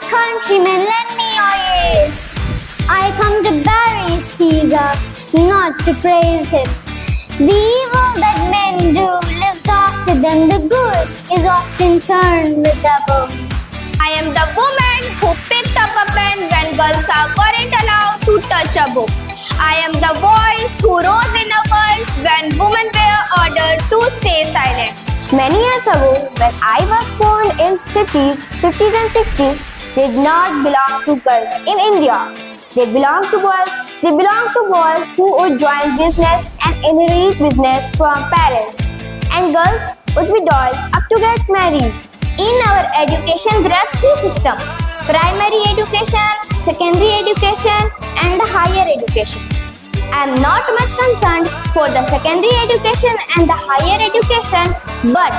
Arms, countrymen, lend me your ears. I come to bury Caesar, not to praise him. The evil that men do lives after them. The good is often turned with their bones. I am the woman who picked up a pen when girls weren't allowed to touch a book. I am the voice who rose in a world when women were ordered to stay silent. Many years ago, when I was born in 50s and 60s, did not belong to girls in India. They belong to boys. They belong to boys who would join business and inherit business from parents. And girls would be dolled up to get married. In our education, there are three systems: primary education, secondary education, and higher education. I am not much concerned for the secondary education and the higher education, but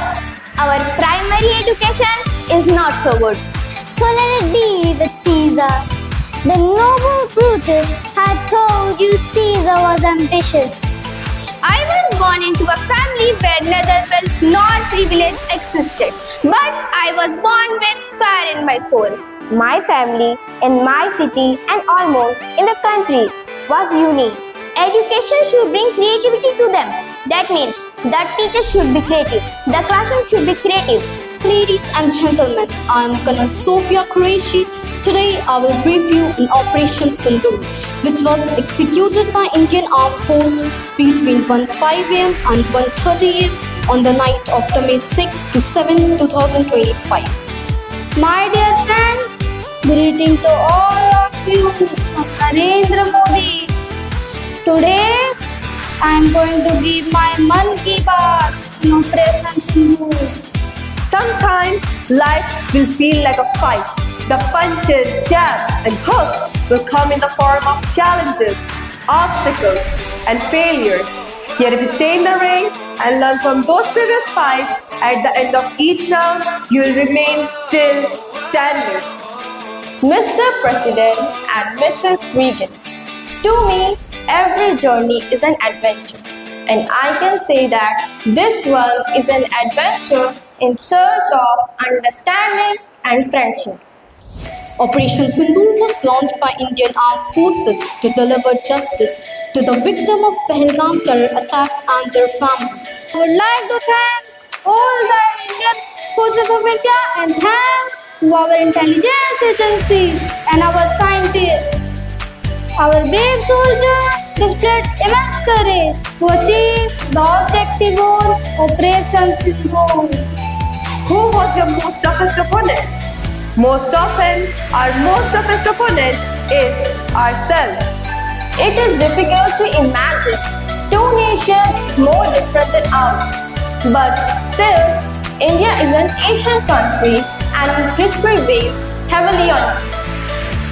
our primary education is not so good. So let it be with Caesar. The noble Brutus had told you Caesar was ambitious. I was born into a family where neither wealth nor privilege existed, but I was born with fire in my soul. My family, in my city, and almost in the country was unique. Education should bring creativity to them. That means the teacher should be creative, the classroom should be creative. Ladies and gentlemen, I am Colonel Sofia Qureshi. Today I will brief you on Operation Sindoor, which was executed by Indian Armed Force between 1:05 am and 1:30 am on the night of the May 6 to 7, 2025. My dear friends, greeting to all of you from Narendra Modi. Today I am going to give my Man Ki Baat on Operation Sindoor. Sometimes life will feel like a fight. The punches, jabs, and hooks will come in the form of challenges, obstacles, and failures. Yet if you stay in the ring and learn from those previous fights, at the end of each round, you will remain still standing. Mr. President and Mrs. Regan, to me, every journey is an adventure. And I can say that this one is an adventure in search of understanding and friendship. Operation Sindoor was launched by Indian Armed Forces to deliver justice to the victim of Pahalgam terror attack and their families. I would like to thank all the Indian Forces of India and thanks to our intelligence agencies and our scientists. Our brave soldiers displayed immense courage to achieve the objective goal, Operation Sindoor. Who was your most toughest opponent? Most often, our most toughest opponent is ourselves. It is difficult to imagine two nations more different than ours. But still, India is an Asian country and history weighs heavily on us.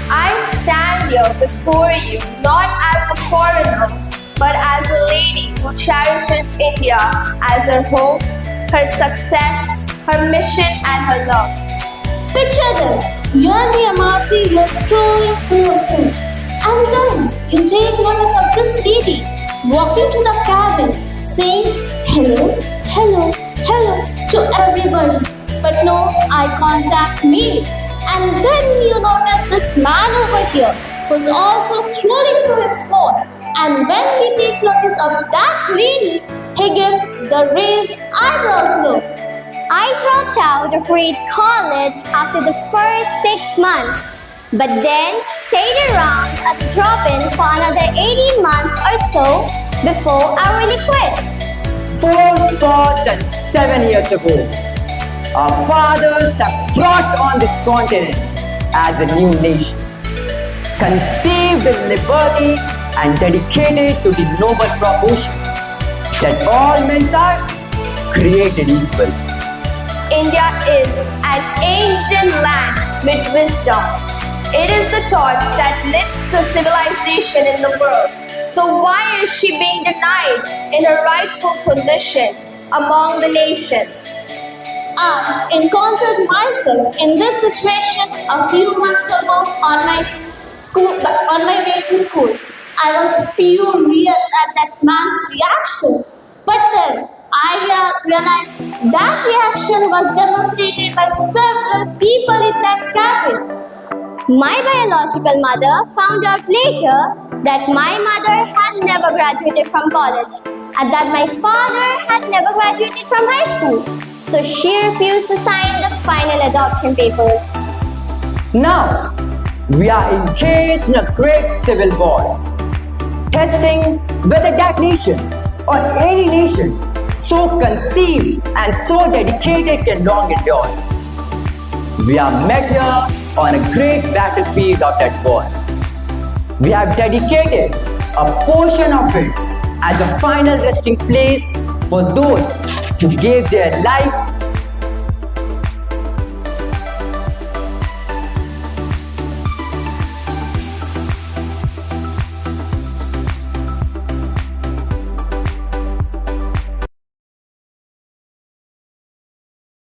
I stand here before you not as a foreigner, but as a lady who cherishes India as her home, her success, her mission, and her love. Picture this, you are the MRT, you are strolling through your home, and then you take notice of this lady walking to the cabin saying hello, hello, hello to everybody, but no eye contact made. And then you notice this man over here who's also strolling through his phone, and when he takes notice of that lady, he gives the raised eyebrows look. I dropped out of Reed College after the first 6 months, but then stayed around as a drop-in for another 18 months or so before I really quit. 4,7 years ago, our fathers have brought on this continent as a new nation, conceived in liberty and dedicated to the noble proposition that all men are created equal. India is an ancient land with wisdom. It is the torch that lit the civilization in the world. So why is she being denied in her rightful position among the nations? I encountered myself in this situation a few months ago on my way to school. I was furious at that man's reaction, but then I realized that reaction was demonstrated by several people in that cabin. My biological mother found out later that my mother had never graduated from college and that my father had never graduated from high school. So she refused to sign the final adoption papers. Now, we are engaged in a great civil war, testing whether that nation or any nation so conceived and so dedicated can long endure. We are met here on a great battlefield of that war. We have dedicated a portion of it as a final resting place for those who gave their lives